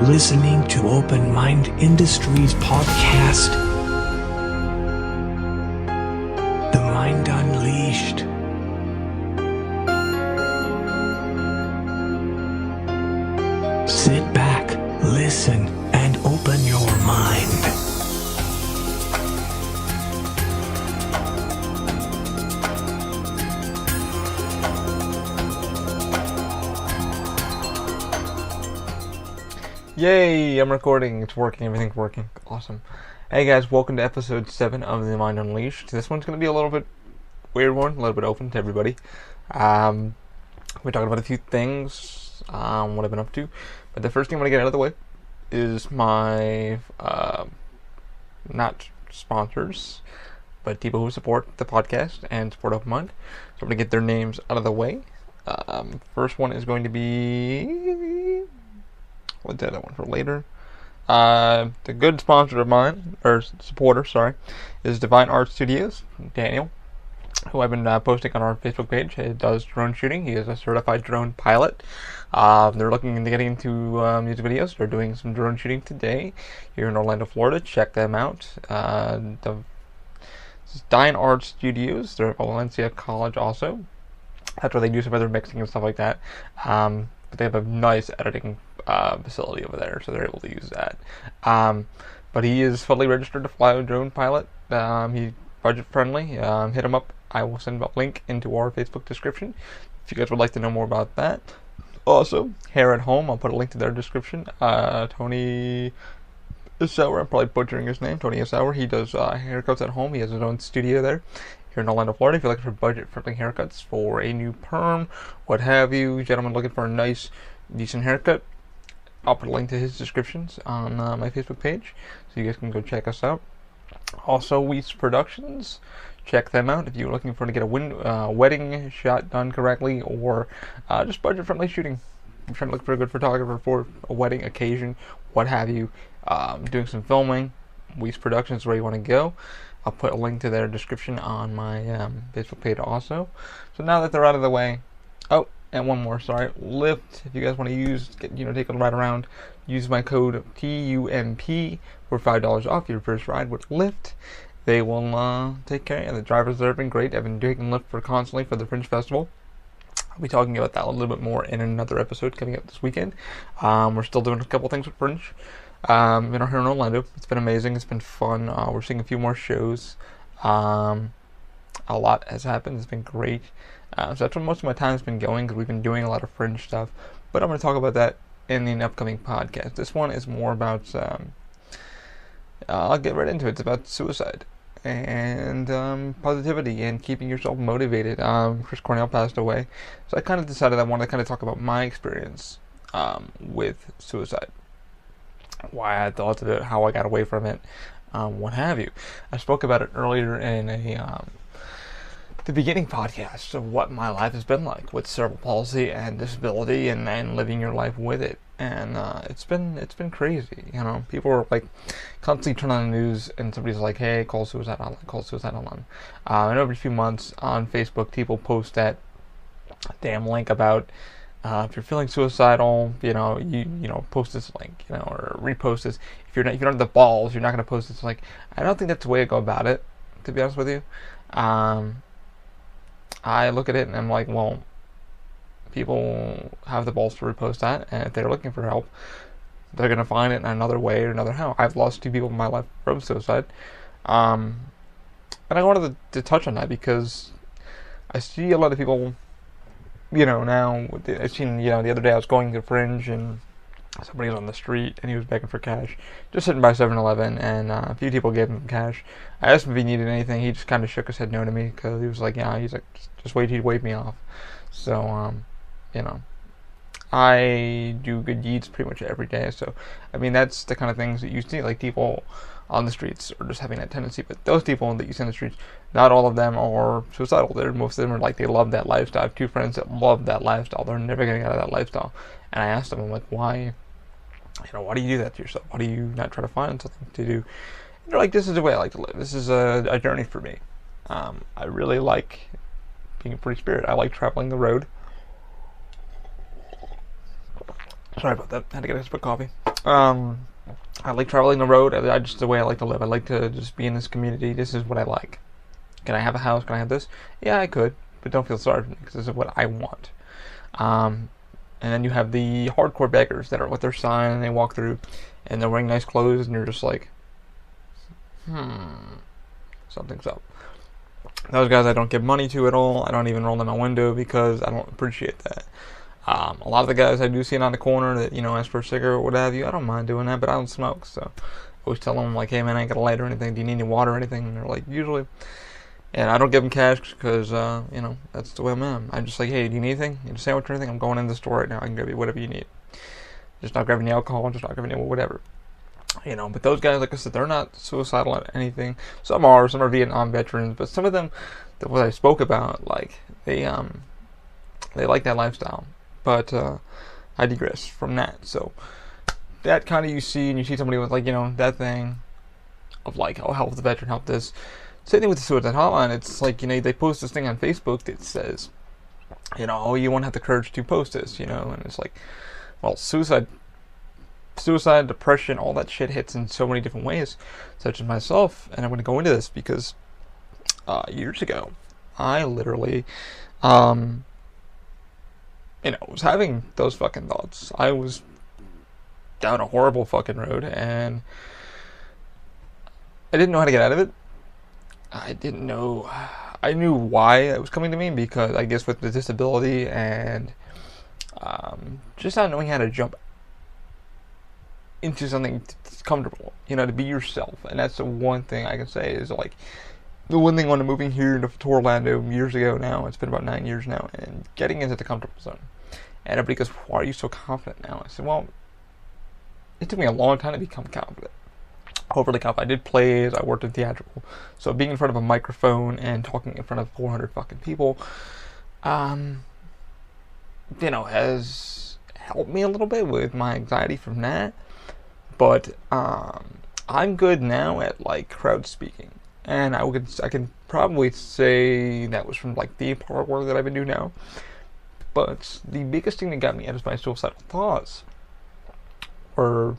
listening to Open Mind Industries podcast, The Mind Unleashed. Sit back, listen, and open your mind. Yay, I'm recording. It's working. Everything's working. Awesome. Hey guys, welcome to episode 7 of The Mind Unleashed. This one's going to be a little bit weird one, a little bit open to everybody. We're talking about a few things, what I've been up to. But the first thing I want to get out of the way is my, not sponsors, but people who support the podcast and support Open Mind. So I'm going to get their names out of the way. First one is going to be... what's the other one for later? The good sponsor of mine, or supporter, sorry, is Divine Art Studios, Daniel, who I've been posting on our Facebook page. He does drone shooting. He is a certified drone pilot. They're looking into getting into music videos. They're doing some drone shooting today here in Orlando, Florida. Check them out. Divine Art Studios. They're at Valencia College also. That's where they do some other mixing and stuff like that. But they have a nice editing facility over there, so they're able to use that. But he is fully registered to fly a drone pilot. He's budget friendly. Hit him up. I will send a link into our Facebook description if you guys would like to know more about that. Also, Hair at Home, I'll put a link to their description. Tony Isauer, I'm probably butchering his name, Tony Isauer. He does haircuts at home. He has his own studio there here in Orlando, Florida. If you're looking for budget-friendly haircuts for a new perm, what have you, gentlemen looking for a nice, decent haircut, I'll put a link to his descriptions on my Facebook page, so you guys can go check us out. Also, Weiss Productions, check them out if you're looking for to get a wedding shot done correctly, or just budget-friendly shooting. I'm trying to look for a good photographer for a wedding occasion, what have you, doing some filming. Weiss Productions is where you want to go. I'll put a link to their description on my Facebook page also. So now that they're out of the way, oh, and one more, sorry, Lyft. If you guys want to take a ride around, use my code TUMP for $5 off your first ride with Lyft. They will take care of you. The drivers there have been great. I've been taking Lyft constantly for the Fringe Festival. I'll be talking about that a little bit more in another episode coming up this weekend. We're still doing a couple things with Fringe. Here in Orlando. It's been amazing. It's been fun. We're seeing a few more shows. A lot has happened. It's been great. So that's where most of my time has been going, because we've been doing a lot of Fringe stuff. But I'm going to talk about that in the upcoming podcast. This one is more about, I'll get right into it. It's about suicide and positivity and keeping yourself motivated. Chris Cornell passed away. So I kind of decided I wanted to kind of talk about my experience with suicide. Why I had thoughts of it, how I got away from it, what have you. I spoke about it earlier in the beginning podcast of what my life has been like with cerebral palsy and disability, and living your life with it. And it's been crazy. You know, people are like constantly turning on the news, and somebody's like, "Hey, call suicide hotline, call suicide hotline." And every few months on Facebook, people post that damn link about. If you're feeling suicidal, you post this link, or repost this. If you don't have the balls, you're not going to post this. Like, I don't think that's the way to go about it, to be honest with you. I look at it and I'm like, well, people have the balls to repost that, and if they're looking for help, they're going to find it in another way or another how. I've lost 2 people in my life from suicide. And I wanted to touch on that because I see a lot of people, now, I've seen, the other day I was going to Fringe and somebody was on the street and he was begging for cash, just sitting by 7-Eleven, and a few people gave him cash. I asked him if he needed anything. He just kind of shook his head no to me, because he was like, yeah, he's like, just wait, he'd wave me off. So, I do good deeds pretty much every day. So, I mean, that's the kind of things that you see, like people on the streets are just having that tendency. But those people that you see on the streets, not all of them are suicidal. Most of them are like, they love that lifestyle. I have 2 friends that love that lifestyle. They're never getting out of that lifestyle. And I asked them, I'm like, why do you do that to yourself? Why do you not try to find something to do? And they're like, this is the way I like to live. This is a journey for me. I really like being a free spirit. I like traveling the road. Sorry about that. I had to get a sip of coffee. I like traveling the road. I just the way I like to live. I like to just be in this community. This is what I like. Can I have a house? Can I have this? Yeah, I could, but don't feel sorry for me because this is what I want. And then you have the hardcore beggars that are with their sign and they walk through and they're wearing nice clothes and you're just like, something's up. Those guys I don't give money to at all. I don't even roll down my window because I don't appreciate that. A lot of the guys I do see on the corner that, ask for a cigarette or what have you, I don't mind doing that, but I don't smoke, so I always tell them, like, hey man, I ain't got a light or anything, do you need any water or anything? And they're like, usually. And I don't give them cash because, that's the way I'm at. I'm just like, hey, do you need anything? You need a sandwich or anything? I'm going in the store right now, I can grab you whatever you need. Just not grabbing the alcohol, just not grabbing the whatever. But those guys, like I said, they're not suicidal at anything. Some are Vietnam veterans, but some of them, what I spoke about, like, they like that lifestyle. But I digress from that. So that kind of you see somebody with, like, that thing of, like, oh, help the veteran, help this. Same thing with the suicide hotline. It's like, they post this thing on Facebook that says, oh, you won't have the courage to post this, and it's like, well, suicide, depression, all that shit hits in so many different ways, such as myself, and I'm going to go into this because years ago, I literally, was having those fucking thoughts. I was down a horrible fucking road, and I didn't know how to get out of it. I knew why it was coming to me because I guess with the disability and just not knowing how to jump into something comfortable, to be yourself. And that's the one thing I can say is, like, the one thing when moving here to Orlando years ago now, it's been about 9 years now, and getting into the comfortable zone. And everybody goes, why are you so confident now? I said, well, it took me a long time to become confident. Overly confident. I did plays, I worked in theatrical. So being in front of a microphone and talking in front of 400 fucking people, has helped me a little bit with my anxiety from that. But I'm good now at, like, crowd speaking. And I can probably say that was from, like, the part work that I've been doing now. But the biggest thing that got me out of my suicidal thoughts were,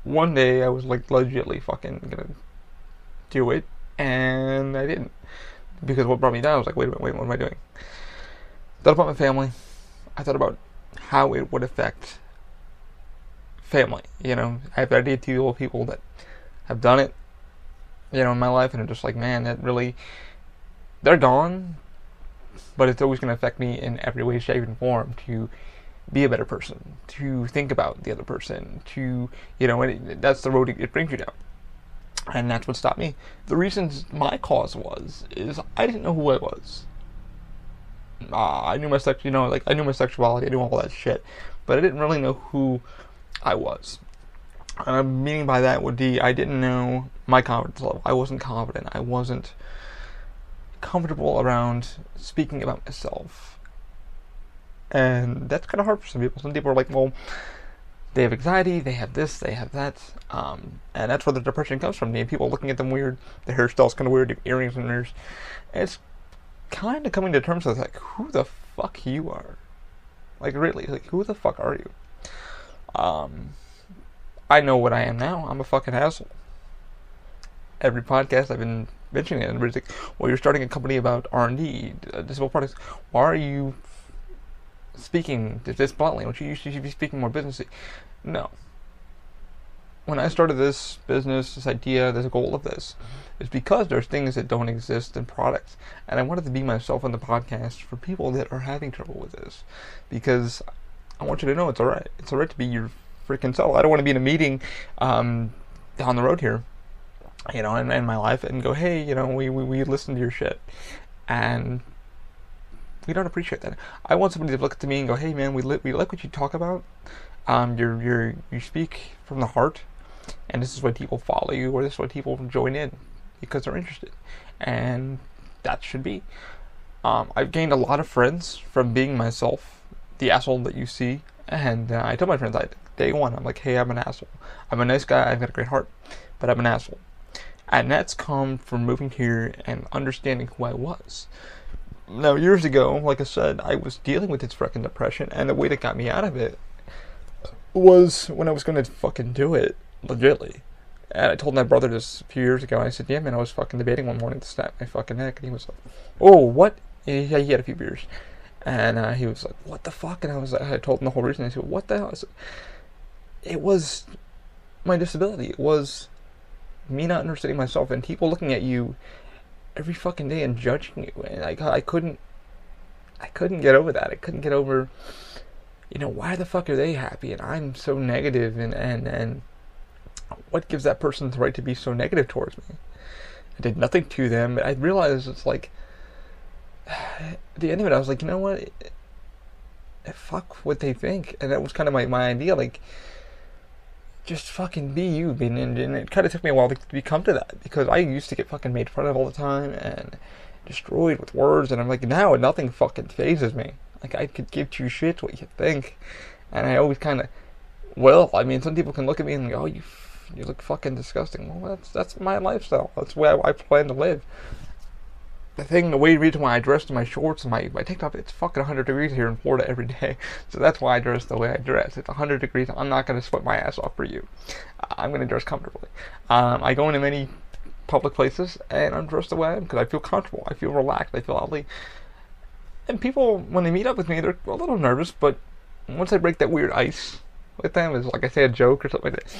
one day I was, like, legitimately fucking gonna do it, and I didn't. Because what brought me down, I was like, wait a minute, what am I doing? Thought about my family. I thought about how it would affect family. I have the idea to people that have done it, in my life, and I'm just like, man, that really, they're gone, but it's always going to affect me in every way, shape, and form to be a better person, to think about the other person, to, and that's the road it brings you down. And that's what stopped me. The reason my cause is I didn't know who I was. I knew my I knew my sexuality, I knew all that shit, but I didn't really know who I was. Meaning by that would be, I didn't know my confidence level. I wasn't confident. I wasn't comfortable around speaking about myself. And that's kind of hard for some people. Some people are like, well, they have anxiety, they have this, they have that. And that's where the depression comes from. People looking at them weird, the hairstyle's kind of weird, the earrings and ears. And it's kind of coming to terms with, like, who the fuck you are. Like, really, like, who the fuck are you? I know what I am now. I'm a fucking asshole. Every podcast I've been mentioning it, and everybody's like, well, you're starting a company about R&D, disabled products. Why are you speaking this bluntly? Don't you should be speaking more businessy? No. When I started this business, this idea, this goal of this, is because there's things that don't exist in products. And I wanted to be myself on the podcast for people that are having trouble with this. Because I want you to know it's alright. It's alright to be your freaking self. I don't want to be in a meeting down the road here, in my life, and go, hey, we listen to your shit. And we don't appreciate that. I want somebody to look at me and go, hey man, we like what you talk about. You speak from the heart, and this is why people follow you, or this is why people join in, because they're interested. And that should be. I've gained a lot of friends from being myself, the asshole that you see. And I tell my friends, day one, I'm like, hey, I'm an asshole. I'm a nice guy, I've got a great heart, but I'm an asshole. And that's come from moving here and understanding who I was. Now, years ago, like I said, I was dealing with this freaking depression, and the way that got me out of it was when I was going to fucking do it, legitly. And I told my brother this a few years ago, and I said, yeah, man, I was fucking debating one morning to snap my fucking neck. And he was like, oh, what? Yeah, he had a few beers. And he was like, what the fuck? And I told him the whole reason. I said, what the hell? It was my disability. It was me not understanding myself and people looking at you every fucking day and judging you. And I couldn't get over that. I couldn't get over, why the fuck are they happy and I'm so negative, and what gives that person the right to be so negative towards me? I did nothing to them, but I realized it's like, at the end of it, I was like, you know what? Fuck what they think. And that was kind of my idea, like, just fucking be you. And it kind of took me a while to come to that, because I used to get fucking made fun of all the time and destroyed with words, and I'm like, now nothing fucking phases me. Like, I could give two shits what you think. And I always kind of, some people can look at me and go, oh, you look fucking disgusting. Well, that's my lifestyle. That's the way I plan to live. The reason why I dress in my shorts and my tank top, it's fucking 100 degrees here in Florida every day. So that's why I dress the way I dress. It's 100 degrees. I'm not going to sweat my ass off for you. I'm going to dress comfortably. I go into many public places and I'm dressed the way I am because I feel comfortable. I feel relaxed. I feel oddly. And people, when they meet up with me, they're a little nervous, but once I break that weird ice with them, it's like I say a joke or something like that,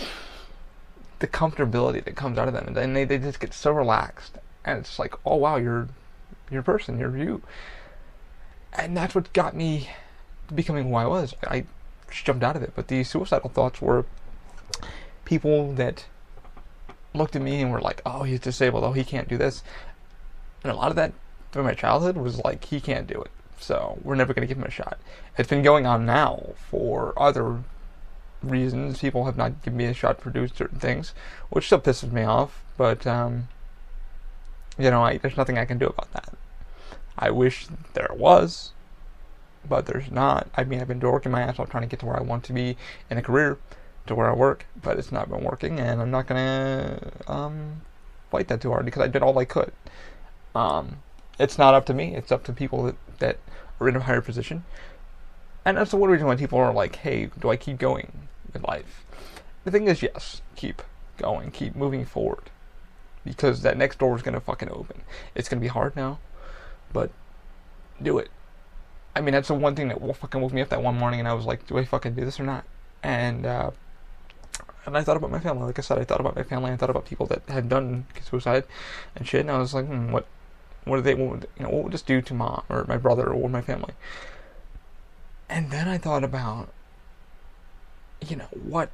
the comfortability that comes out of them, and then they just get so relaxed. And it's like, oh wow, you're a person, you're you. And that's what got me becoming who I was. I just jumped out of it. But these suicidal thoughts were people that looked at me and were like, oh, he's disabled, oh, he can't do this. And a lot of that through my childhood was like, he can't do it, so we're never going to give him a shot. It's been going on now for other reasons. People have not given me a shot to do certain things, which still pisses me off, but there's nothing I can do about that. I wish there was, but there's not. I mean, I've been working my ass off trying to get to where I want to be in a career, to where I work, but it's not been working, and I'm not gonna fight that too hard because I did all I could. It's not up to me. It's up to people that are in a higher position. And that's the one reason why people are like, hey, do I keep going in life? The thing is, yes, keep going, keep moving forward. Because that next door is going to fucking open. It's going to be hard now, but do it. I mean, that's the one thing that fucking woke me up that one morning, and I was like, do I fucking do this or not? And I thought about my family. Like I said, I thought about my family. I thought about people that had done suicide and shit, and I was like, what would this do to mom or my brother or my family? And then I thought about, what?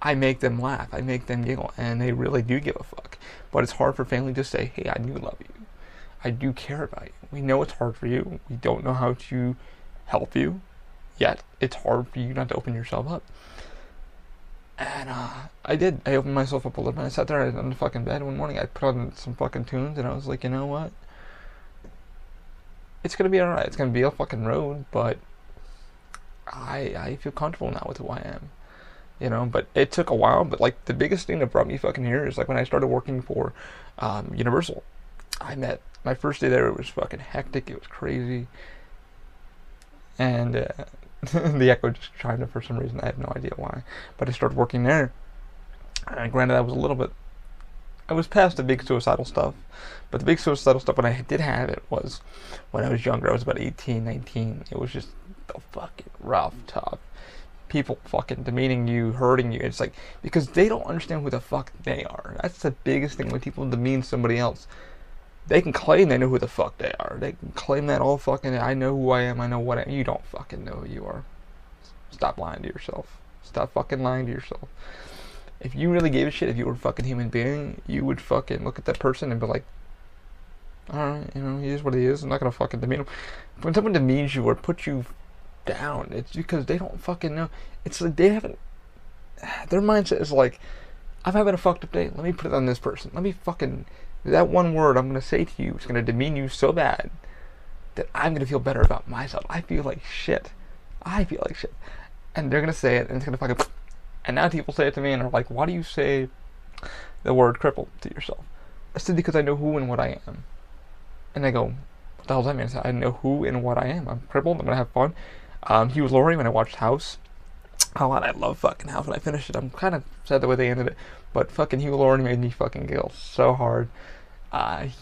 I make them laugh, I make them giggle, and they really do give a fuck. But it's hard for family to say, hey, I do love you. I do care about you. We know it's hard for you. We don't know how to help you, yet it's hard for you not to open yourself up. And I did. I opened myself up a little bit. I sat there on the fucking bed one morning. I put on some fucking tunes, and I was like, you know what? It's gonna be alright. It's gonna be a fucking road, but I feel comfortable now with who I am. But it took a while. But like the biggest thing that brought me fucking here is like when I started working for Universal. My first day there. It was fucking hectic. It was crazy, and the echo just chimed in for some reason. I have no idea why. But I started working there. And granted, I was past the big suicidal stuff. But the big suicidal stuff, when I did have it, was when I was younger. I was about 18, 19. It was just fucking rough, tough. People fucking demeaning you, hurting you. It's like, because they don't understand who the fuck they are. That's the biggest thing when people demean somebody else. They can claim they know who the fuck they are. They can claim that all fucking, I know who I am, I know what I am. You don't fucking know who you are. Stop lying to yourself. Stop fucking lying to yourself. If you really gave a shit, if you were a fucking human being, you would fucking look at that person and be like, alright, he is what he is. I'm not gonna fucking demean him. When someone demeans you or puts you down, it's because they don't fucking know. It's like they haven't, their mindset is like, I'm having a fucked up day, let me put it on this person. Let me fucking, that one word I'm gonna say to you is gonna demean you so bad that I'm gonna feel better about myself. I feel like shit. And they're gonna say it and it's gonna fucking, and now people say it to me and are like, why do you say the word crippled to yourself? I said, because I know who and what I am. And I go, what the hell does that mean? I said, I know who and what I am. I'm crippled, I'm gonna have fun. Hugh Laurie, when I watched House, a lot. I love fucking House. When I finished it, I'm kind of sad the way they ended it, but fucking Hugh Laurie made me fucking giggle so hard.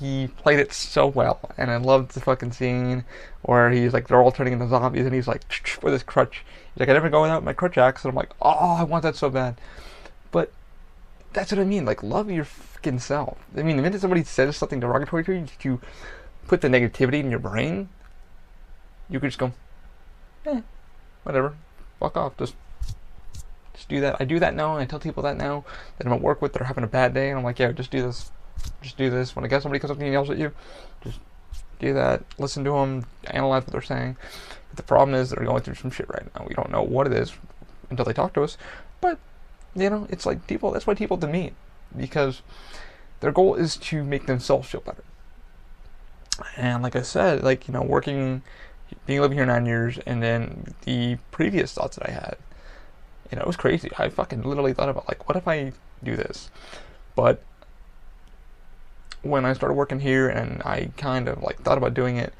He played it so well, and I loved the fucking scene where he's like, they're all turning into zombies, and he's like, with his crutch. He's like, I never go without my crutch axe, and I'm like, oh, I want that so bad. But that's what I mean, like, love your fucking self. I mean, the minute somebody says something derogatory to you, you put the negativity in your brain, you could just go, whatever, fuck off, just do that. I do that now, and I tell people that now that I'm at work with, that are having a bad day, and I'm like, yeah, just do this. Just do this. When I guess somebody comes up and yells at you, just do that. Listen to them. Analyze what they're saying. But the problem is they're going through some shit right now. We don't know what it is until they talk to us. But, you know, it's like people, that's why people demean. Because their goal is to make themselves feel better. And like I said, like, you know, living here 9 years, and then the previous thoughts that I had, you know, it was crazy. I fucking literally thought about, like, what if I do this? But when I started working here and I kind of like thought about doing it,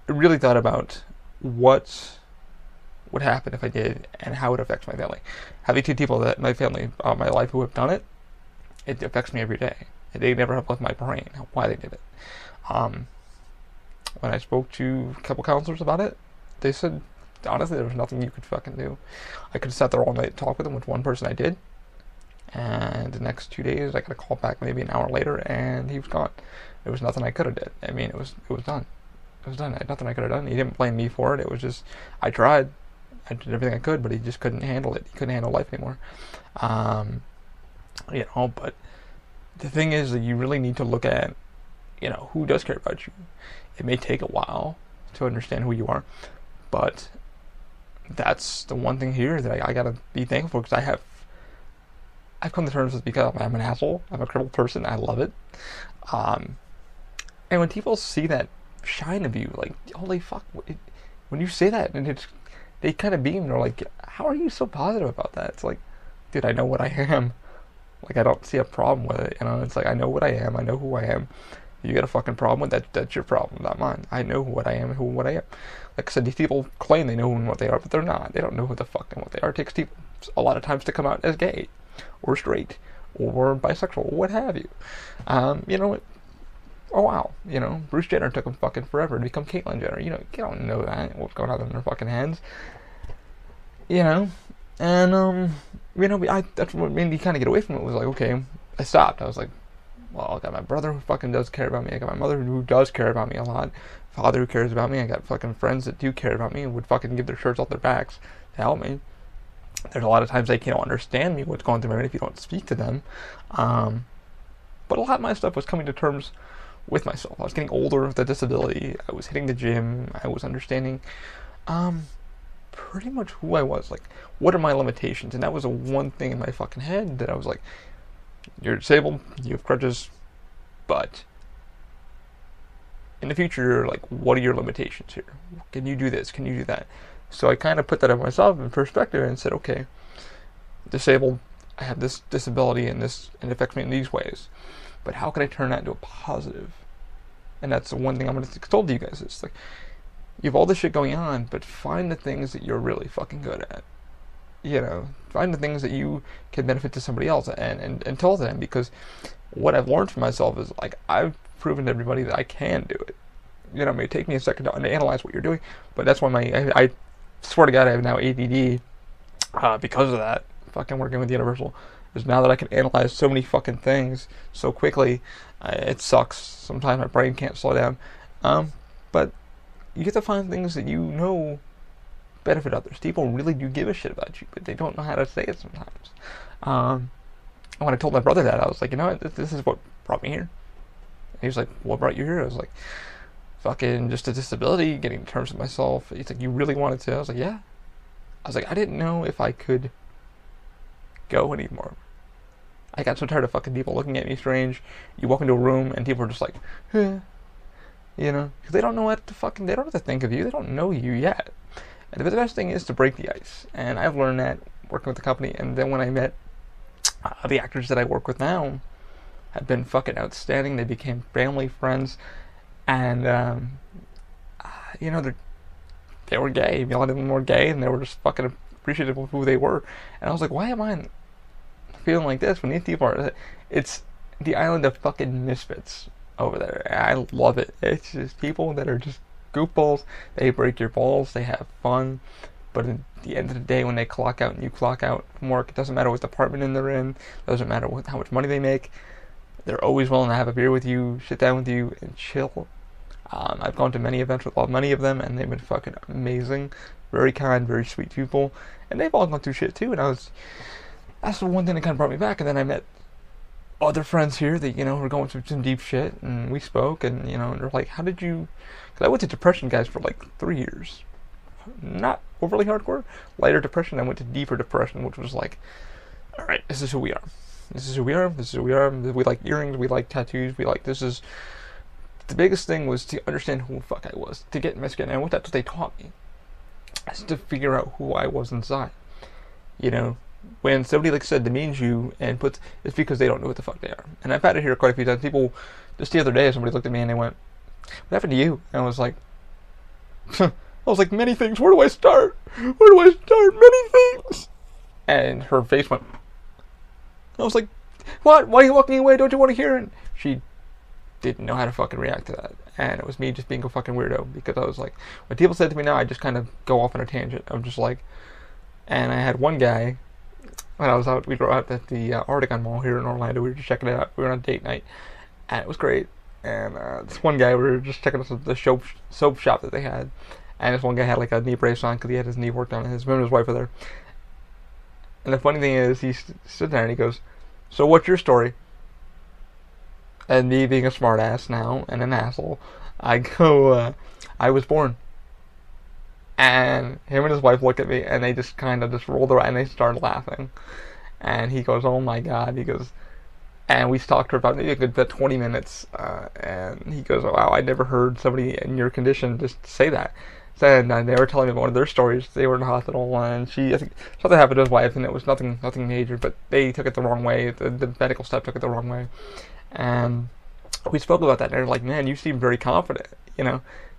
I really thought about what would happen if I did and how it affects my family. Having two people that my family, my life, who have done it, it affects me every day. They never have left my brain why they did it. When I spoke to a couple counselors about it, they said, honestly, there was nothing you could fucking do. I could have sat there all night and talked with them, with one person I did. And the next 2 days, I got a call back maybe an hour later, and he was gone. There was nothing I could have did. I mean, it was done. It was done. I had nothing I could have done. He didn't blame me for it. It was just, I tried. I did everything I could, but he just couldn't handle it. He couldn't handle life anymore. You know, but the thing is that you really need to look at, you know, who does care about you. It may take a while to understand who you are, but that's the one thing here that I gotta be thankful for, because I've come to terms with, because I'm an asshole. I'm a crippled person. I love it. And when people see that shine of you, like, holy fuck, when you say that, and they kind of beam, they're like, how are you so positive about that? It's like, dude, I know what I am. Like, I don't see a problem with it, you know? It's like, I know what I am. I know who I am. You got a fucking problem with that, that's your problem, not mine. I know what I am and what I am. Like I said, these people claim they know who and what they are, but they're not. They don't know who the fuck and what they are. It takes people a lot of times to come out as gay, or straight, or bisexual, or what have you. You know what? Oh wow, you know, Bruce Jenner took him fucking forever to become Caitlyn Jenner. You know, you don't know that, what's going on in their fucking heads. You know, and you know, that's what made me kind of get away from it. Was like, okay, I stopped. I was like, well, I got my brother who fucking does care about me. I got my mother who does care about me a lot. Father who cares about me. I got fucking friends that do care about me and would fucking give their shirts off their backs to help me. There's a lot of times they can't understand me, what's going through my mind if you don't speak to them. But a lot of my stuff was coming to terms with myself. I was getting older with the disability. I was hitting the gym. I was understanding pretty much who I was. Like, what are my limitations? And that was the one thing in my fucking head that I was like, you're disabled, you have crutches, but in the future, like, what are your limitations here? Can you do this? Can you do that? So I kind of put that on myself in perspective and said, okay, disabled, I have this disability and it affects me in these ways, but how can I turn that into a positive? And that's the one thing I'm going to tell you guys. It's like, you have all this shit going on, but find the things that you're really fucking good at. You know, find the things that you can benefit to somebody else, and tell them, because what I've learned for myself is, like, I've proven to everybody that I can do it. You know, it may take me a second to analyze what you're doing, but that's why I swear to God, I have now ADD because of that. Fucking working with Universal, is now that I can analyze so many fucking things so quickly, it sucks. Sometimes my brain can't slow down. But you get to find things that you know benefit others. People really do give a shit about you, but they don't know how to say it sometimes. When I told my brother that, I was like, you know what, this is what brought me here. And he was like, what brought you here? I was like, fucking just a disability, getting to terms with myself. He's like, you really wanted to? I was like, yeah. I was like, I didn't know if I could go anymore. I got so tired of fucking people looking at me strange. You walk into a room and people are just like, huh. You know, because they don't know what to fucking, they don't know what to think of you. They don't know you yet. And the best thing is to break the ice. And I've learned that working with the company. And then when I met the actors that I work with now, have been fucking outstanding. They became family, friends. And, you know, they were gay. A lot of them were gay, and they were just fucking appreciative of who they were. And I was like, why am I feeling like this when these people are? It's the island of fucking misfits over there. I love it. It's just people that are just goofballs. They break your balls. They have fun. But at the end of the day, when they clock out and you clock out from work, it doesn't matter what department they're in. It doesn't matter how much money they make. They're always willing to have a beer with you, sit down with you, and chill. I've gone to many events with many of them, and they've been fucking amazing. Very kind, very sweet people. And they've all gone through shit too, and that's the one thing that kind of brought me back. And then I met other friends here that, were going through some deep shit, and we spoke, and, and they're like, how did you... Because I went to depression, guys, for like 3 years. Not overly hardcore. Lighter depression. I went to deeper depression, which was like, alright, this is who we are. This is who we are. This is who we are. We like earrings. We like tattoos. This is... The biggest thing was to understand who the fuck I was. To get Mexican. And that's what they taught me. Is to figure out who I was inside. When somebody said demeans you and puts... It's because they don't know what the fuck they are. And I've had it here quite a few times. People... Just the other day, somebody looked at me and they went, what happened to you? And I was like... many things. Where do I start? Where do I start? Many things. And her face went... I was like, what? Why are you walking away? Don't you want to hear it? She didn't know how to fucking react to that. And it was me just being a fucking weirdo. Because I was like... When people said to me now, I just kind of go off on a tangent. I'm just like... And I had one guy... When I was out... We were out at the Artigon Mall here in Orlando. We were just checking it out. We were on a date night. And it was great. And this one guy... We were just checking out the soap shop that they had. And this one guy had like a knee brace on because he had his knee worked on. And him and his wife were there. And the funny thing is, he stood there and he goes, so what's your story? And me being a smart ass now and an asshole, I go, I was born. And him and his wife look at me and they just kind of just rolled their eyes and they started laughing. And he goes, oh my god. He goes, and we talked for about maybe a good 20 minutes. And he goes, wow, I never heard somebody in your condition just say that. And they were telling me about one of their stories. They were in the hospital, and I think something happened to his wife, and it was nothing major, but they took it the wrong way. The medical staff took it the wrong way, and we spoke about that. And they're like, "Man, you seem very confident."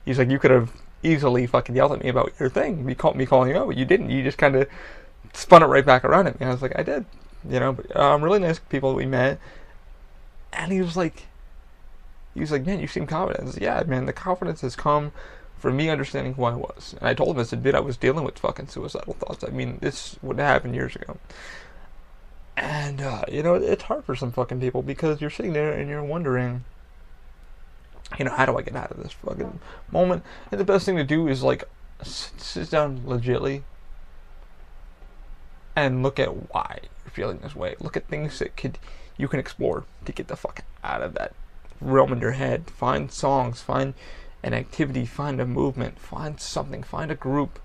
He's like, "You could have easily fucking yelled at me about your thing. Me calling you out, but you didn't. You just kind of spun it right back around at me." And I was like, "I did." But really nice people that we met, and he was like, "Man, you seem confident." I was like, "Yeah, man, the confidence has come for me understanding who I was." And I told him this admit I was dealing with fucking suicidal thoughts. I mean, this would have happened years ago. And, it's hard for some fucking people because you're sitting there and you're wondering, how do I get out of this fucking moment? And the best thing to do is, sit down legitly and look at why you're feeling this way. Look at things that you can explore to get the fuck out of that realm in your head. Find songs, find an activity, find a movement, find something, find a group,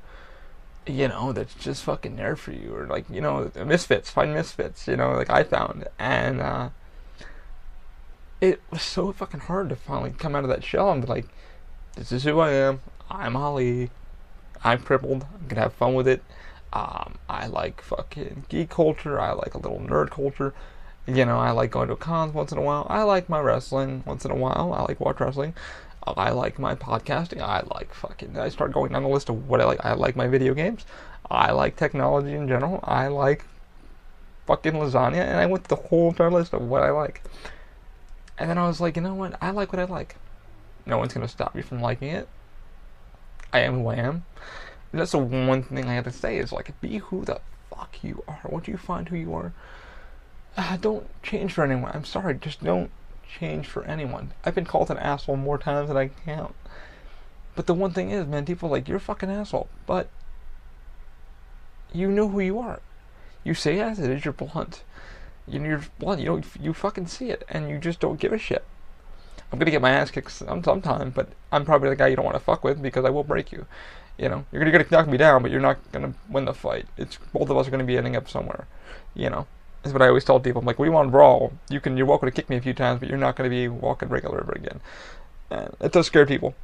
that's just fucking there for you. Or misfits, find misfits, like I found. And it was so fucking hard to finally come out of that shell and be like, this is who I am. I'm Ali. I'm crippled. I'm gonna have fun with it. I like fucking geek culture. I like a little nerd culture. I like going to cons once in a while. I like my wrestling once in a while. I like watch wrestling. I like my podcasting. I start going down the list of what I like. I like my video games. I like technology in general. I like fucking lasagna. And I went through the whole entire list of what I like. And then I was like, you know what? I like what I like. No one's going to stop me from liking it. I am who I am. And that's the one thing I have to say is, be who the fuck you are. Once you find who you are, don't change for anyone. I'm sorry, just don't change for anyone. I've been called an asshole more times than I can count. But the one thing is, man, people are like, you're a fucking asshole. But you know who you are. You say as it is, you're blunt. You're blunt. You fucking see it, and you just don't give a shit. I'm gonna get my ass kicked sometime, but I'm probably the guy you don't want to fuck with because I will break you. You're gonna knock me down, but you're not gonna win the fight. It's both of us are gonna be ending up somewhere. Is what I always tell people. I'm like, we want to brawl. You're welcome to kick me a few times, but you're not going to be walking regular ever again. And it does scare people,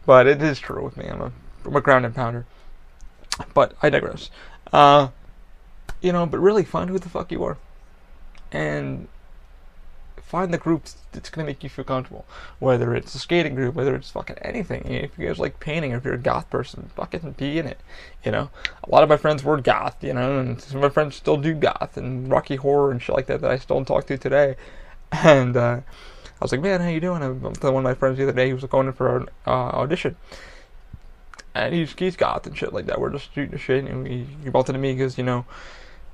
but it is true with me. I'm a ground and pounder. But I digress. But really find who the fuck you are, and find the groups that's gonna make you feel comfortable. Whether it's a skating group, whether it's fucking anything. If you guys like painting, or if you're a goth person, fucking be in it. You know, a lot of my friends were goth, you know, and some of my friends still do goth and Rocky Horror and shit like that I still talk to today. And I was like, man, how you doing? I'm with one of my friends the other day. He was going in for an audition, and he's goth and shit like that. We're just shooting the shit, and he bumped into me because, you know,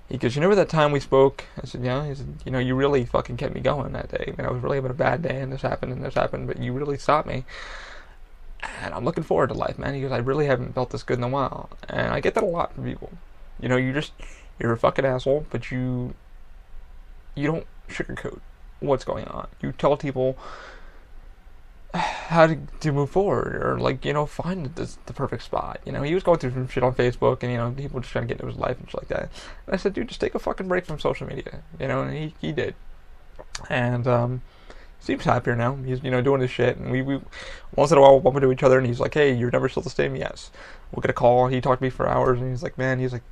he goes, you remember that time we spoke? I said, yeah. He said, you know, you really fucking kept me going that day. I mean, I was really having a bad day, and this happened, but you really stopped me. And I'm looking forward to life, man. He goes, I really haven't felt this good in a while. And I get that a lot from people. You know, you're a fucking asshole, but you don't sugarcoat what's going on. You tell people how to move forward, or, like, you know, find the perfect spot. You know, he was going through some shit on Facebook, and, you know, people just trying to get into his life and shit like that. And I said, dude, just take a fucking break from social media. You know, and he did. And seems happier now. He's, you know, doing his shit, and we once in a while we'll bump into each other, and he's like, hey, your number's still the same? Yes. We'll get a call. He talked to me for hours, and he's like, man, he's like,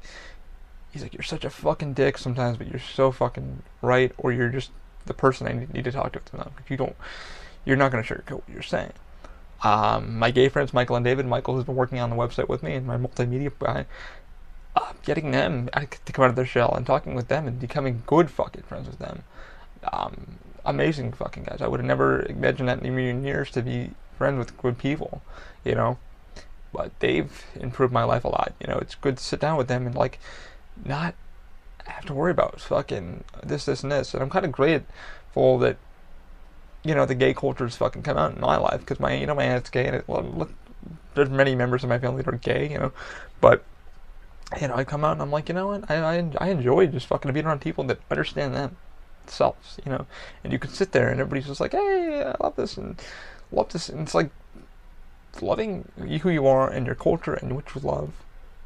you're such a fucking dick sometimes, but you're so fucking right, or you're just the person I need to talk to now. You're not going to sugarcoat what you're saying. My gay friends, Michael and David. Michael has been working on the website with me, and my multimedia guy. Getting them to come out of their shell and talking with them and becoming good fucking friends with them. Amazing fucking guys. I would have never imagined that in a million years, to be friends with good people, you know. But they've improved my life a lot. You know, it's good to sit down with them and, like, not have to worry about fucking this, and this. And I'm kind of grateful that, you know, the gay culture's fucking come out in my life, because my aunt's gay, and there's many members of my family that are gay, you know, but, you know, I come out and I'm like, you know what, I enjoy just fucking being around people that understand themselves, you know, and you can sit there and everybody's just like, hey, I love this, and it's like loving who you are and your culture and what you love,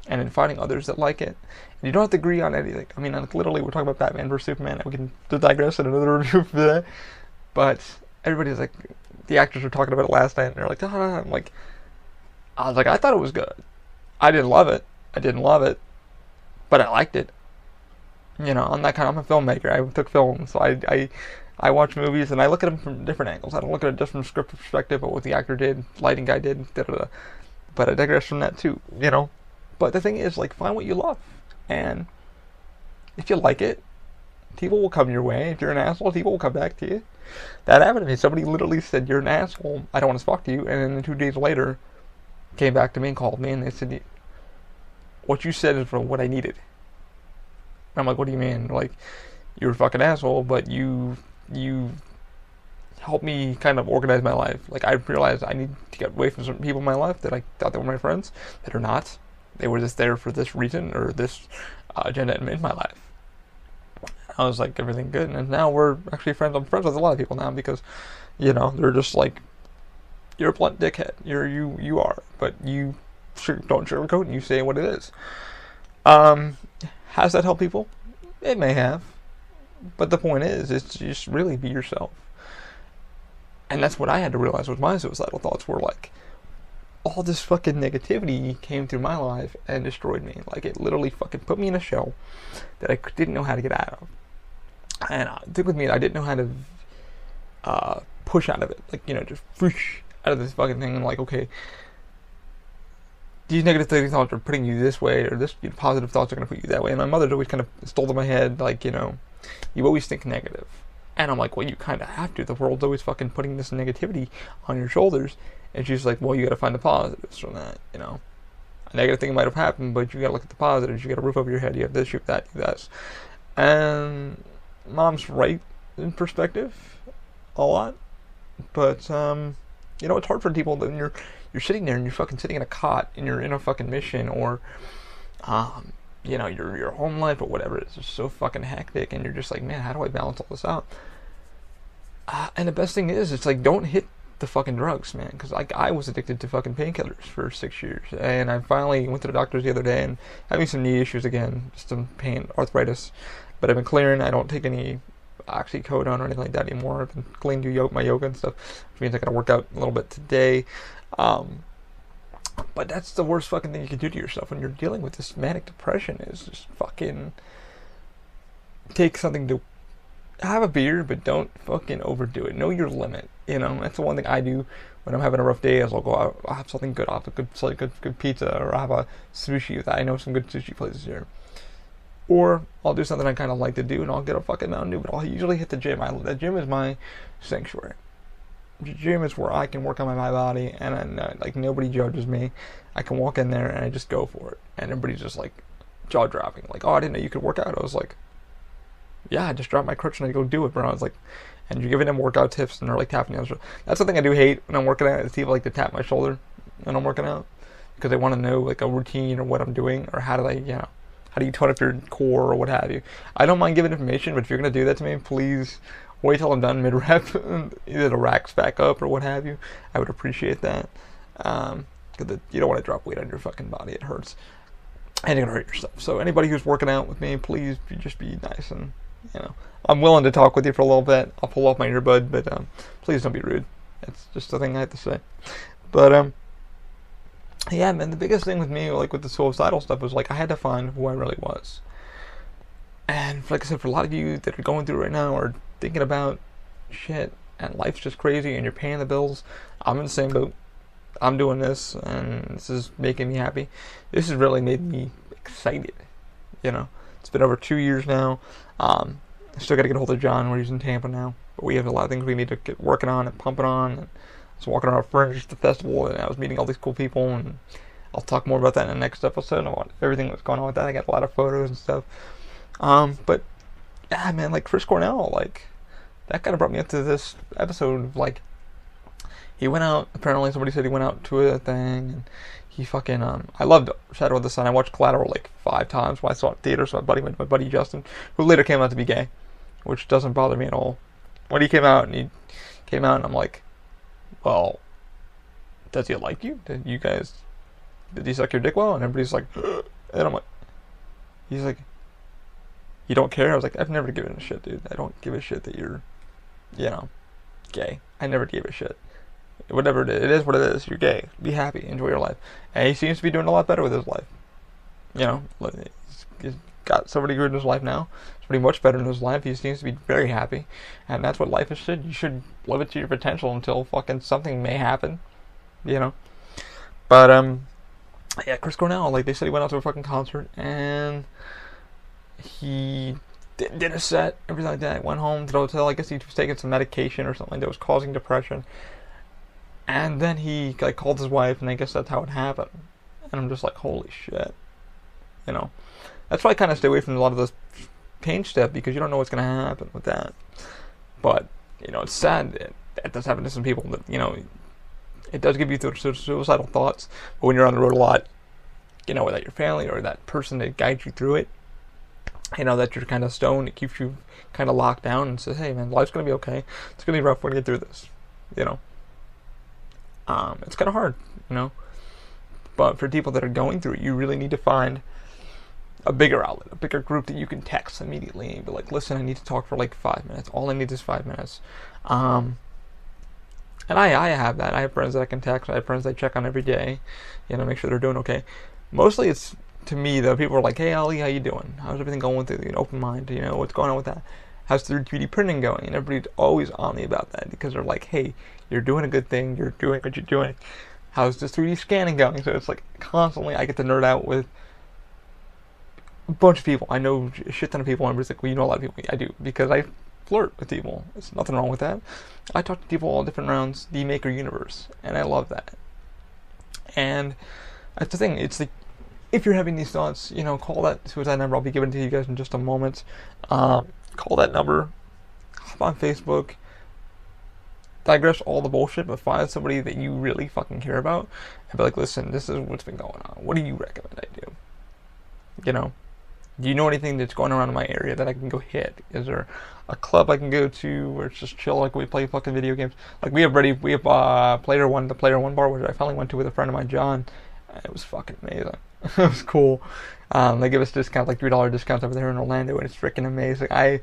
and then finding others that like it. And you don't have to agree on anything. I mean, literally, we're talking about Batman versus Superman, and we can digress in another review for that, but everybody's like, the actors were talking about it last night, and they're like, I was like, I thought it was good. I didn't love it, but I liked it. You know, I'm a filmmaker. I took film, so I watch movies, and I look at them from different angles. I don't look at it just from a script perspective, but what the actor did, lighting guy did, da-da-da. But I digress from that too, you know. But the thing is, like, find what you love, and if you like it, people will come your way. If you're an asshole, people will come back to you. That happened to me. Somebody literally said, you're an asshole, I don't want to talk to you, and then 2 days later, came back to me and called me, and they said, what you said is from what I needed. I'm like, what do you mean? Like, you're a fucking asshole, but you helped me kind of organize my life. Like, I realized I need to get away from some people in my life that I thought they were my friends, that are not. They were just there for this reason, or this agenda in my life. I was like, everything good, and now we're actually friends. I'm friends with a lot of people now, because, you know, they're just like, you're a blunt dickhead. You are, but you don't sugarcoat, and you say what it is. Has that helped people? It may have, but the point is, it's just really be yourself. And that's what I had to realize was my suicidal thoughts were like. All this fucking negativity came through my life and destroyed me. Like, it literally fucking put me in a shell that I didn't know how to get out of. And the thing with me, I didn't know how to push out of it. Like, you know, just whoosh out of this fucking thing. And like, okay, these negative thoughts are putting you this way, or this, you know, positive thoughts are going to put you that way. And my mother's always kind of installed in my head, like, you know, you always think negative. And I'm like, well, you kind of have to. The world's always fucking putting this negativity on your shoulders. And she's like, well, you gotta find the positives from that, you know. A negative thing might have happened, but you gotta look at the positives. You got a roof over your head, you have this, you have that, you have that. And mom's right in perspective a lot. But, you know, it's hard for people when you're sitting there and you're fucking sitting in a cot and you're in a fucking mission, or, you know, your home life or whatever. It's just so fucking hectic, and you're just like, man, how do I balance all this out? And the best thing is, it's like, don't hit the fucking drugs, man, because like I was addicted to fucking painkillers for 6 years, and I finally went to the doctors the other day and having some knee issues again, just some pain, arthritis, but I've been clearing. I don't take any oxycodone or anything like that anymore. I've been clean to my yoga and stuff, which means I gotta work out a little bit today. But that's the worst fucking thing you can do to yourself when you're dealing with this manic depression, is just fucking take something to have a beer, but don't fucking overdo it. Know your limit. You know, that's the one thing I do when I'm having a rough day. Is I'll go out, I'll have something good. I'll have a good pizza, or I'll have a sushi with that. I know some good sushi places here. Or I'll do something I kind of like to do, and I'll get a fucking Mountain Dew. But I'll usually hit the gym. The gym is my sanctuary. The gym is where I can work on my body, and like nobody judges me. I can walk in there and I just go for it, and everybody's just like jaw dropping, like, "Oh, I didn't know you could work out." I was like, "Yeah, I just dropped my crutch and I go do it, bro." I was like, and you're giving them workout tips, and they're like tapping you. That's something I do hate when I'm working out. Is people like to tap my shoulder when I'm working out because they want to know like a routine or what I'm doing or how do you tone up your core or what have you. I don't mind giving information, but if you're gonna do that to me, please wait till I'm done mid-rep, either the racks back up or what have you. I would appreciate that. Because you don't want to drop weight on your fucking body. It hurts. And you're going to hurt yourself. So anybody who's working out with me, please just be nice. And, I'm willing to talk with you for a little bit. I'll pull off my earbud, but please don't be rude. It's just a thing I have to say. But, yeah, man, the biggest thing with me, like with the suicidal stuff, was like I had to find who I really was. And like I said, for a lot of you that are going through right now or thinking about shit and life's just crazy and you're paying the bills, I'm in the same boat. I'm doing this and this is making me happy. This has really made me excited. It's been over 2 years now. I still got to get a hold of John where he's in Tampa now. But we have a lot of things we need to get working on and pumping on. And I was walking around Fringe, the festival, and I was meeting all these cool people. And I'll talk more about that in the next episode. I want everything that's going on with that. I got a lot of photos and stuff. But yeah, man, like Chris Cornell, like that kind of brought me up to this episode of like he went out. Apparently, somebody said he went out to a thing, and he fucking I loved Shadow of the Sun. I watched Collateral like 5 times when I saw it in theater. So my buddy Justin, who later came out to be gay, which doesn't bother me at all. When he came out, and I'm like, well, does he like you? Did he suck your dick well? And everybody's like, and I'm like, he's like, you don't care? I was like, I've never given a shit, dude. I don't give a shit that you're, gay. I never gave a shit. Whatever it is what it is. You're gay. Be happy. Enjoy your life. And he seems to be doing a lot better with his life. He's got somebody good in his life now. It's pretty much better in his life. He seems to be very happy. And that's what life is. You should live it to your potential until fucking something may happen. But, yeah, Chris Cornell, like, they said he went out to a fucking concert, and he did a set, everything like that, went home to the hotel. I guess he was taking some medication or something that was causing depression. And then he like called his wife, and I guess that's how it happened. And I'm just like, holy shit. That's why I kind of stay away from a lot of this pain stuff, because you don't know what's going to happen with that. But, it's sad. It does happen to some people that, it does give you suicidal thoughts. But when you're on the road a lot, without your family or that person that guides you through it, that you're kind of stoned, it keeps you kind of locked down and says, hey, man, life's going to be okay. It's going to be rough. We're going to get through this, It's kind of hard, But for people that are going through it, you really need to find a bigger outlet, a bigger group that you can text immediately and be like, listen, I need to talk for like 5 minutes. All I need is 5 minutes. And I have that. I have friends that I can text. I have friends that I check on every day, make sure they're doing okay. Mostly it's, to me, though, people are like, hey, Ali, how you doing? How's everything going with it? Open mind, what's going on with that? How's 3D printing going? And everybody's always on me about that, because they're like, hey, you're doing a good thing. You're doing what you're doing. How's this 3D scanning going? So it's like constantly I get to nerd out with a bunch of people. I know a shit ton of people, and everybody's like, well, you know a lot of people. I do, because I flirt with people. There's nothing wrong with that. I talk to people all different around the Maker universe, and I love that. And that's the thing. It's like, if you're having these thoughts, call that suicide number. I'll be giving it to you guys in just a moment. Call that number. Hop on Facebook. Digress all the bullshit, but find somebody that you really fucking care about and be like, listen, this is what's been going on. What do you recommend I do? Do you know anything that's going around in my area that I can go hit? Is there a club I can go to where it's just chill, like we play fucking video games? Like we have the Player One bar, which I finally went to with a friend of mine, John. And it was fucking amazing. It was cool. They give us discounts, like $3 discounts over there in Orlando, and it's freaking amazing. I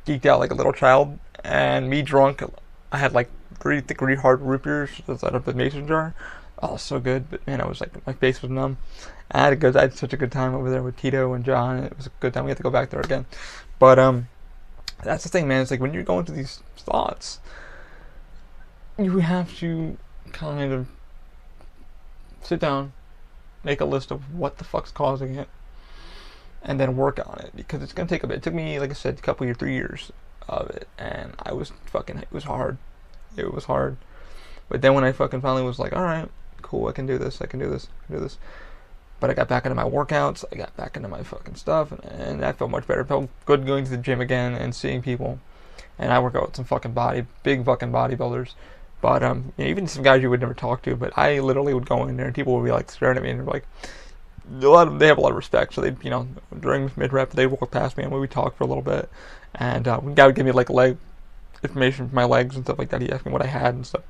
geeked out like a little child, and me drunk, I had like 3 hard root beers out of the mason jar. Oh, so good. But man, I was like, my face was numb. I had such a good time over there with Tito and John. It was a good time. We have to go back there again. But That's the thing, man. It's like when you're going through these thoughts, you have to kind of sit down, make a list of what the fuck's causing it, and then work on it, because it's gonna take a bit. It took me, like I said, a couple years, 3 years of it, and it was hard. It was hard. But then when I fucking finally was like, alright, cool, I can do this. But I got back into my workouts, I got back into my fucking stuff, and that felt much better. It felt good going to the gym again and seeing people. And I work out with some fucking big fucking bodybuilders. But even some guys you would never talk to. But I literally would go in there and people would be like staring at me and they're like, they have a lot of respect. So they, during mid-rep, they'd walk past me and we would talk for a little bit. And one guy would give me like leg information for my legs and stuff like that. He asked me what I had and stuff.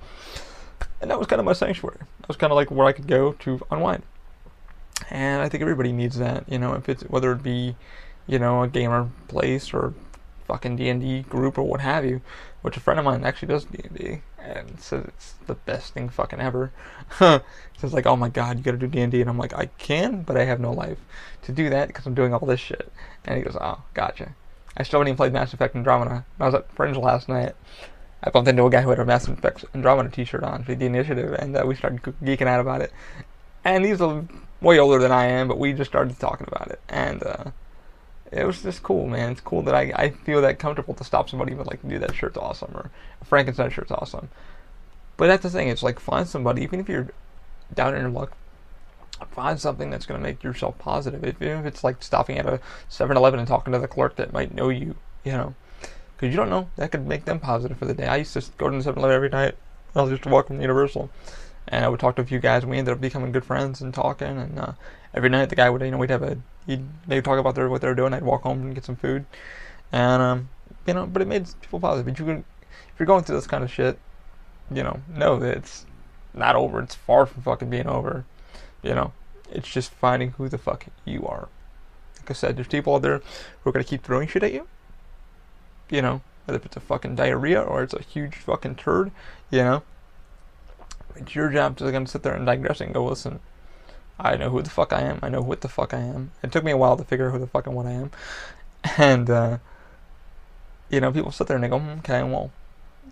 And that was kind of my sanctuary. That was kind of like where I could go to unwind. And I think everybody needs that, if it's, whether it be, a gamer place or fucking D&D group or what have you, which a friend of mine actually does D&D and says it's the best thing fucking ever. Says like, oh my god, you gotta do D&D, and I'm like, I can, but I have no life to do that because I'm doing all this shit. And he goes, oh, gotcha. I still haven't even played Mass Effect Andromeda. I was at Fringe last night. I bumped into a guy who had a Mass Effect Andromeda t-shirt on for the initiative, and we started geeking out about it. And he's way older than I am, but we just started talking about it, and it was just cool, man. It's cool that I feel that comfortable to stop somebody with like, dude, that shirt's awesome, or a Frankenstein shirt's awesome. But that's the thing, it's like, find somebody, even if you're down in your luck, find something that's going to make yourself positive. Even if it's like stopping at a 7-Eleven and talking to the clerk that might know you, because you don't know, that could make them positive for the day. I used to go to the 7-Eleven every night. I was just walking from Universal, and I would talk to a few guys, and we ended up becoming good friends and talking. And every night the guy would, they'd talk about what they were doing. I'd walk home and get some food, and but it made people positive. But if you're going through this kind of shit, know that it's not over. It's far from fucking being over. It's just finding who the fuck you are. Like I said, there's people out there who are gonna keep throwing shit at you. Whether if it's a fucking diarrhea or it's a huge fucking turd, It's your job to kind of sit there and digress and go, listen, I know who the fuck I am. I know what the fuck I am. It took me a while to figure out who the fuck and what I am. And, people sit there and they go, okay, well,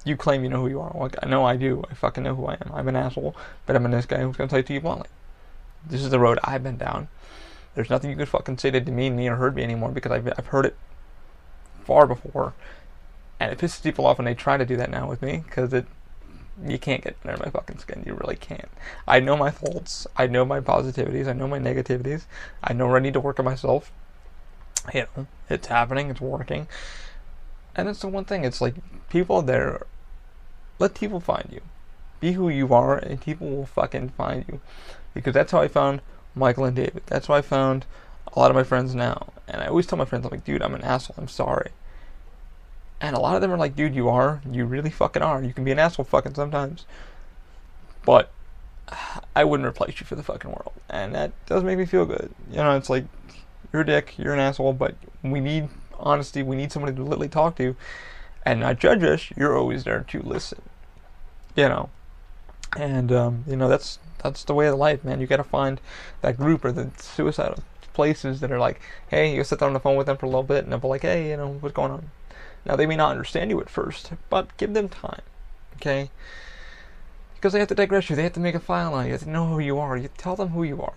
you claim you know who you are. Well, I know I do. I fucking know who I am. I'm an asshole, but I'm a nice guy who's going to tell it to you bluntly. This is the road I've been down. There's nothing you could fucking say to demean me or hurt me anymore, because I've heard it far before. And it pisses people off when they try to do that now with me, because you can't get under my fucking skin. You really can't. I know my faults. I know my positivities. I know my negativities. I know where I need to work on myself. It's happening. It's working. And it's the one thing. It's like, people there, let people find you. Be who you are, and people will fucking find you. Because that's how I found Michael and David. That's how I found a lot of my friends now. And I always tell my friends, I'm like, dude, I'm an asshole. I'm sorry. And a lot of them are like, dude, you really fucking are. You can be an asshole fucking sometimes. But I wouldn't replace you for the fucking world. And that does make me feel good. It's like, you're a dick, you're an asshole, but we need honesty. We need somebody to literally talk to and not judge us. You're always there to listen. And, that's the way of life, man. You gotta find that group or the suicidal places that are like, hey, you sit there on the phone with them for a little bit and they'll be like, hey, what's going on? Now, they may not understand you at first, but give them time, okay? Because they have to digress you. They have to make a file on you. You have to know who you are. You tell them who you are.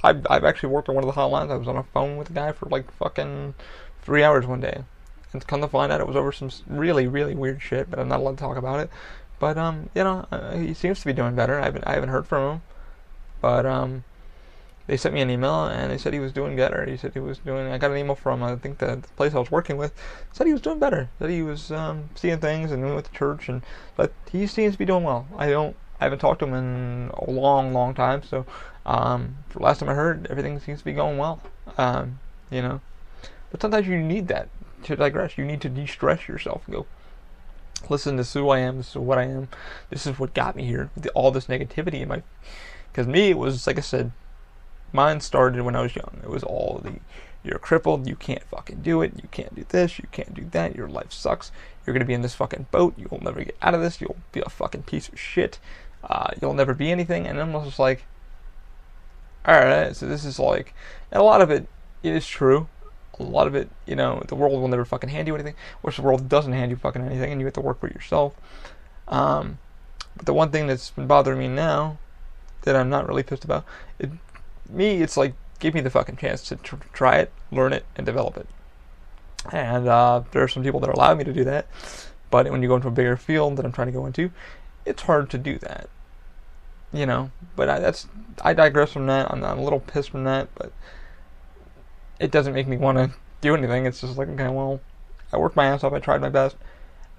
I've actually worked on one of the hotlines. I was on a phone with a guy for like fucking 3 hours one day. And come to find out, it was over some really, really weird shit, but I'm not allowed to talk about it. But, he seems to be doing better. I haven't heard from him. But, they sent me an email, and they said he was doing better. He said I got an email from, I think, the place I was working with, said he was doing better. Said he was seeing things and went to church, but he seems to be doing well. I haven't talked to him in a long, long time, so for last time I heard, everything seems to be going well. But sometimes you need that to digress. You need to de-stress yourself and go, listen, this is who I am, this is what I am, this is what got me here, all this negativity in my, because me, it was, like I said, mine started when I was young. It was all you're crippled, you can't fucking do it, you can't do this, you can't do that, your life sucks, you're gonna be in this fucking boat, you'll never get out of this, you'll be a fucking piece of shit, you'll never be anything. And then I was just like, alright, so this is like, and a lot of it is true, a lot of it, the world will never fucking hand you anything, which the world doesn't hand you fucking anything, and you have to work for it yourself. But the one thing that's been bothering me now, that I'm not really pissed about, it's like, give me the fucking chance to try it, learn it, and develop it. And there are some people that allow me to do that, but when you go into a bigger field that I'm trying to go into, it's hard to do that. But I digress from that. I'm a little pissed from that, but it doesn't make me want to do anything. It's just like, okay, well, I worked my ass off, I tried my best,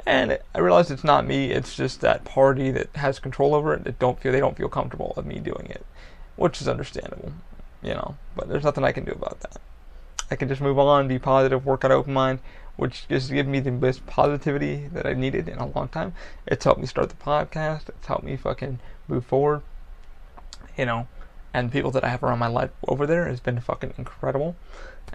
and I realized it's not me, it's just that party that has control over it, they don't feel comfortable of me doing it, which is understandable, but there's nothing I can do about that. I can just move on, be positive, work out open mind, which just gives me the best positivity that I needed in a long time. It's helped me start the podcast, it's helped me fucking move forward, and the people that I have around my life over there has been fucking incredible.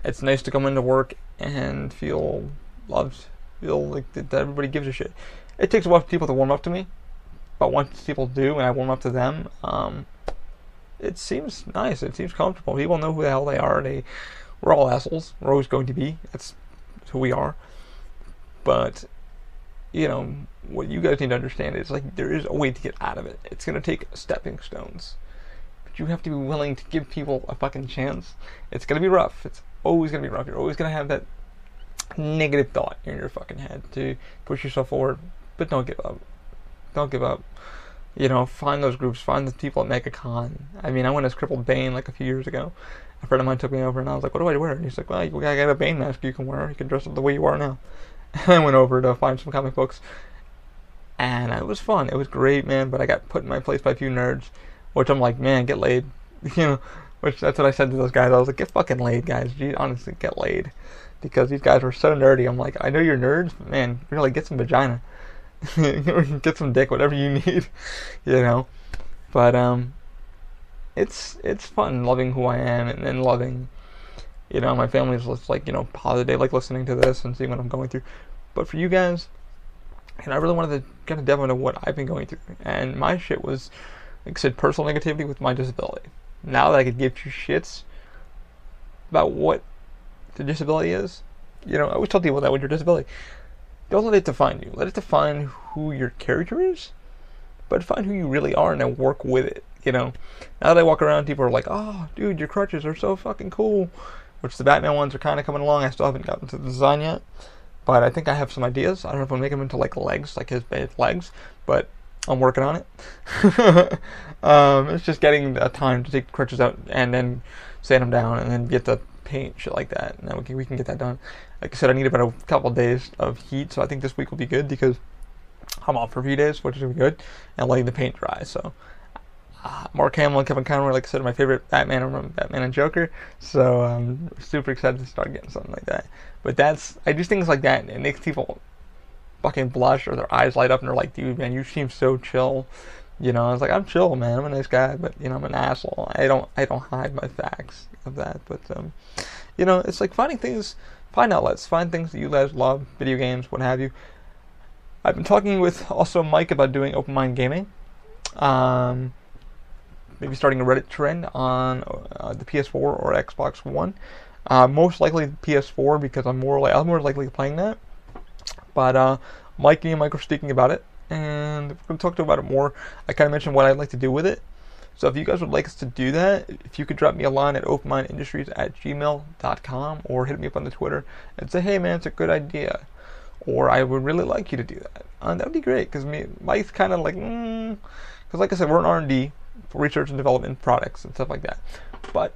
It's nice to come into work and feel loved, feel like that everybody gives a shit. It takes a while for people to warm up to me, but once people do and I warm up to them, it seems nice, it seems comfortable. People know who the hell they are. We're all assholes, we're always going to be, that's who we are. But, what you guys need to understand is, like, there is a way to get out of it. It's going to take stepping stones. But you have to be willing to give people a fucking chance. It's going to be rough. It's always going to be rough. You're always going to have that negative thought in your fucking head to push yourself forward. But don't give up. Don't give up. Find those groups. Find the people at MegaCon. I mean, I went as Crippled Bane like a few years ago. A friend of mine took me over and I was like, what do I wear? And he's like, well, I got a Bane mask you can wear. You can dress up the way you are now. And I went over to find some comic books. And it was fun. It was great, man. But I got put in my place by a few nerds. Which I'm like, man, get laid. Which that's what I said to those guys. I was like, get fucking laid, guys. Honestly, get laid. Because these guys were so nerdy. I'm like, I know you're nerds, but man, really get some vagina. Get some dick, whatever you need. But it's fun loving who I am and then loving, my family's just like, positive. They like listening to this and seeing what I'm going through. But for you guys, I really wanted to kind of delve into what I've been going through. And my shit was, like I said, personal negativity with my disability. Now that I could give two shits about what the disability is, I always tell people that with your disability, don't let it define you. Let it define who your character is, but define who you really are and then work with it. Now that I walk around, people are like, oh, dude, your crutches are so fucking cool. Which the Batman ones are kind of coming along. I still haven't gotten to the design yet. But I think I have some ideas. I don't know if I'll make them into like legs, like his legs. But I'm working on it. It's just getting the time to take the crutches out and then sand them down and then get the paint, shit like that. And then we can get that done. Like I said, I need about a couple of days of heat. So I think this week will be good because I'm off for a few days, which is going to be good. And letting the paint dry, so... Mark Hamill and Kevin Conroy, like I said, are my favorite Batman and Joker, so I'm super excited to start getting something like that. But I do things like that, and it makes people fucking blush or their eyes light up, and they're like, dude, man, you seem so chill. I was like, I'm chill, man, I'm a nice guy, but, I'm an asshole. I don't hide my facts of that, but, it's like find outlets, find things that you guys love, video games, what have you. I've been talking with also Mike about doing open mind gaming. Maybe starting a Reddit trend on the PS4 or Xbox One. Most likely the PS4 because I'm more likely playing that. But Mike and Mike were speaking about it, and we're going to talk about it more. I kind of mentioned what I'd like to do with it. So if you guys would like us to do that, if you could drop me a line at openmindindustries@gmail.com or hit me up on the Twitter and say, hey man, it's a good idea. Or I would really like you to do that. That would be great because Mike's kind of like, because like I said, we're in R&D. For research and development products and stuff like that. But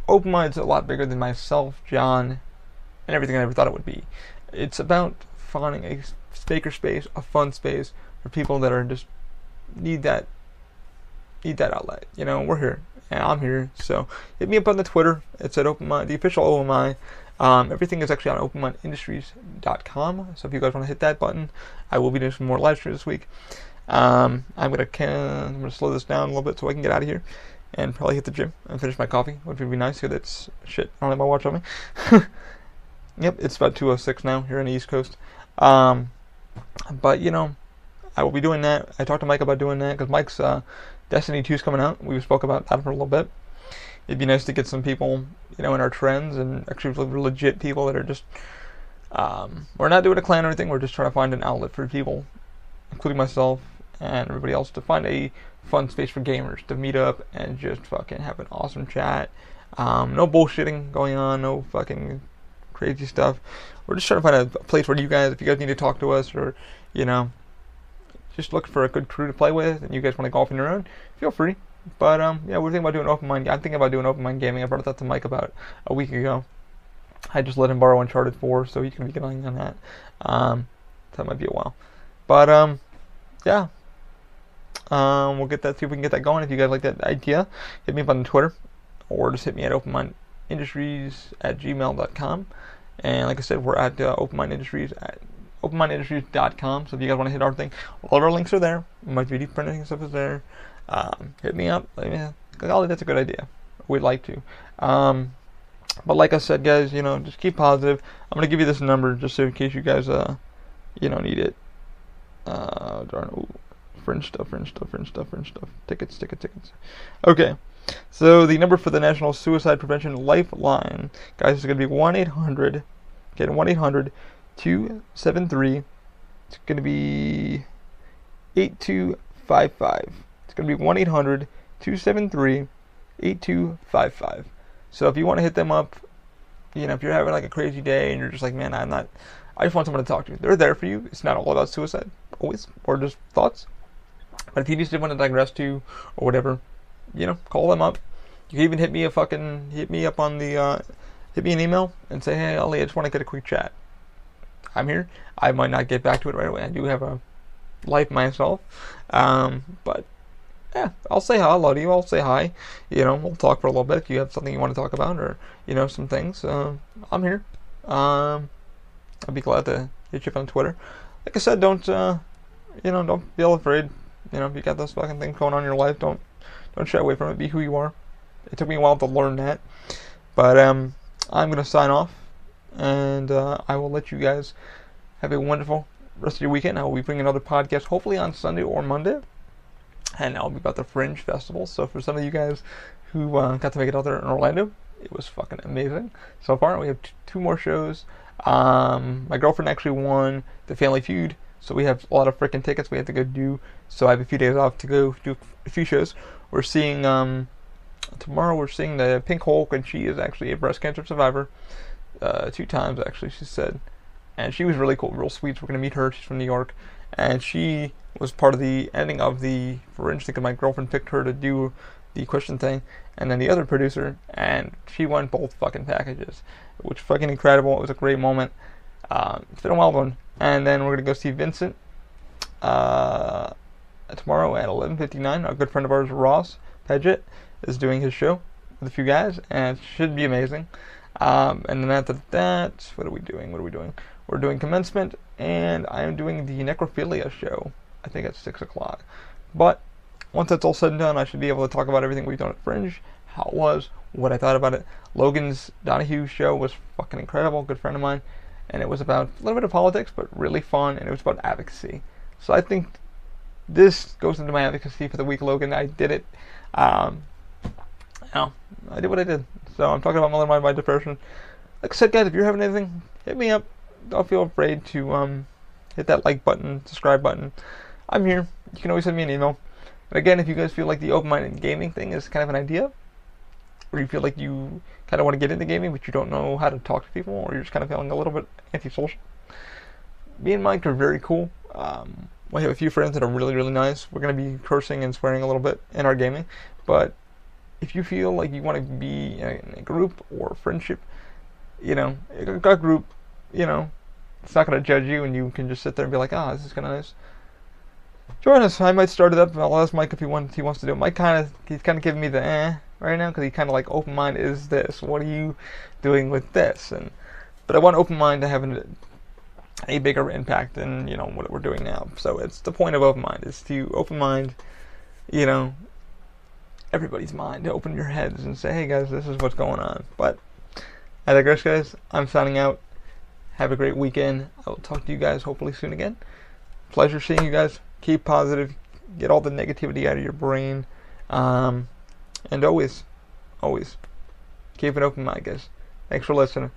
Open Mind's a lot bigger than myself, John, and everything I ever thought it would be. It's about finding a maker space, a fun space for people that are just need that outlet. We're here and I'm here. So hit me up on the Twitter. It's at Open Mind, the official OMI. Everything is actually on openmindindustries.com. So if you guys want to hit that button, I will be doing some more live streams this week. I'm gonna slow this down a little bit so I can get out of here and probably hit the gym and finish my coffee, which would be nice because that's shit. I don't have my watch on me. Yep, it's about 2:06 now here on the East Coast. But I will be doing that. I talked to Mike about doing that because Mike's Destiny 2 is coming out. We spoke about that for a little bit, it'd be nice to get some people, in our trends, and actually legit people that are just, we're not doing a clan or anything, we're just trying to find an outlet for people, including myself and everybody else, to find a fun space for gamers to meet up and just fucking have an awesome chat. No bullshitting going on, no fucking crazy stuff. We're just trying to find a place where if you guys need to talk to us, or, just looking for a good crew to play with, and you guys want to golf on your own, feel free. But, yeah, we're thinking about doing open mind. I'm thinking about doing open mind gaming. I brought that to Mike about a week ago. I just let him borrow Uncharted 4, so he's going to be getting on that. That might be a while. But, yeah. We'll get that, see if we can get that going. If you guys like that idea, hit me up on Twitter, or just hit me at openmindindustries@gmail.com. And like I said, we're at openmindindustries at openmindindustries.com. So if you guys want to hit our thing, all of our links are there. My 3D printing stuff is there. Hit me up. That's a good idea. We'd like to. But like I said, guys, just keep positive. I'm going to give you this number just so in case you guys, need it. Fringe stuff. Tickets. Okay. So the number for the National Suicide Prevention Lifeline, guys, is going to be 1-800. Again, 1-800-273. It's going to be 8255. It's going to be 1-800-273-8255. So if you want to hit them up, if you're having like a crazy day and you're just like, man, I just want someone to talk to. They're there for you. It's not all about suicide, always, or just thoughts. But if you just want to digress to, or whatever, call them up. You can even hit me an email and say, hey, Ollie, I just want to get a quick chat. I'm here. I might not get back to it right away. I do have a life myself. But yeah, I'll say hello to you. I'll say hi. We'll talk for a little bit if you have something you want to talk about, or, some things. I'm here. I'd be glad to hit you up on Twitter. Like I said, don't feel afraid. If you got those fucking things going on in your life, don't shy away from it. Be who you are. It took me a while to learn that. But I'm going to sign off, and I will let you guys have a wonderful rest of your weekend. I will be bringing another podcast, hopefully on Sunday or Monday, and I'll be about the Fringe Festival. So for some of you guys who got to make it out there in Orlando, it was fucking amazing. So far, we have two more shows. My girlfriend actually won the Family Feud, so we have a lot of freaking tickets we have to go do. So I have a few days off to go do a few shows. We're seeing, tomorrow we're seeing the Pink Hulk, and she is actually a breast cancer survivor. 2 times, actually, she said. And she was really cool, real sweet. So we're going to meet her. She's from New York. And she was part of the ending of the Fringe thing, because my girlfriend picked her to do the question thing. And then the other producer, and she won both fucking packages, which was fucking incredible. It was a great moment. It's been a wild one. And then we're going to go see Vincent tomorrow at 11:59. A good friend of ours, Ross Paget, is doing his show with a few guys, and it should be amazing. And then after that, what are we doing? We're doing commencement, and I am doing the necrophilia show, I think at 6 o'clock. But once that's all said and done, I should be able to talk about everything we've done at Fringe, how it was, what I thought about it. Logan's Donahue show was fucking incredible, good friend of mine, and it was about a little bit of politics, but really fun, and it was about advocacy. So I think this goes into my advocacy for the week, Logan. I did it. I did what I did. So I'm talking about my depression. Like I said, guys, if you're having anything, hit me up. Don't feel afraid to hit that like button, subscribe button. I'm here. You can always send me an email. And again, if you guys feel like the open-minded gaming thing is kind of an idea, or you feel like you kind of want to get into gaming but you don't know how to talk to people, or you're just kind of feeling a little bit antisocial, me and Mike are very cool. We have a few friends that are really, really nice. We're going to be cursing and swearing a little bit in our gaming, but if you feel like you want to be in a group or a friendship, a group, it's not going to judge you, and you can just sit there and be like, this is kind of nice. Join us. I might start it up. I'll ask Mike if he wants to do it. Mike he's kind of giving me the right now, because he kind of like, open mind is this. What are you doing with this? But I want open mind to have a bigger impact than what we're doing now. So it's the point of open mind, is to open mind, everybody's mind, to open your heads and say, hey guys, this is what's going on. But I digress, guys. I'm signing out. Have a great weekend. I will talk to you guys hopefully soon again. Pleasure seeing you guys. Keep positive. Get all the negativity out of your brain. And always always keep an open mind, guys. Thanks for listening.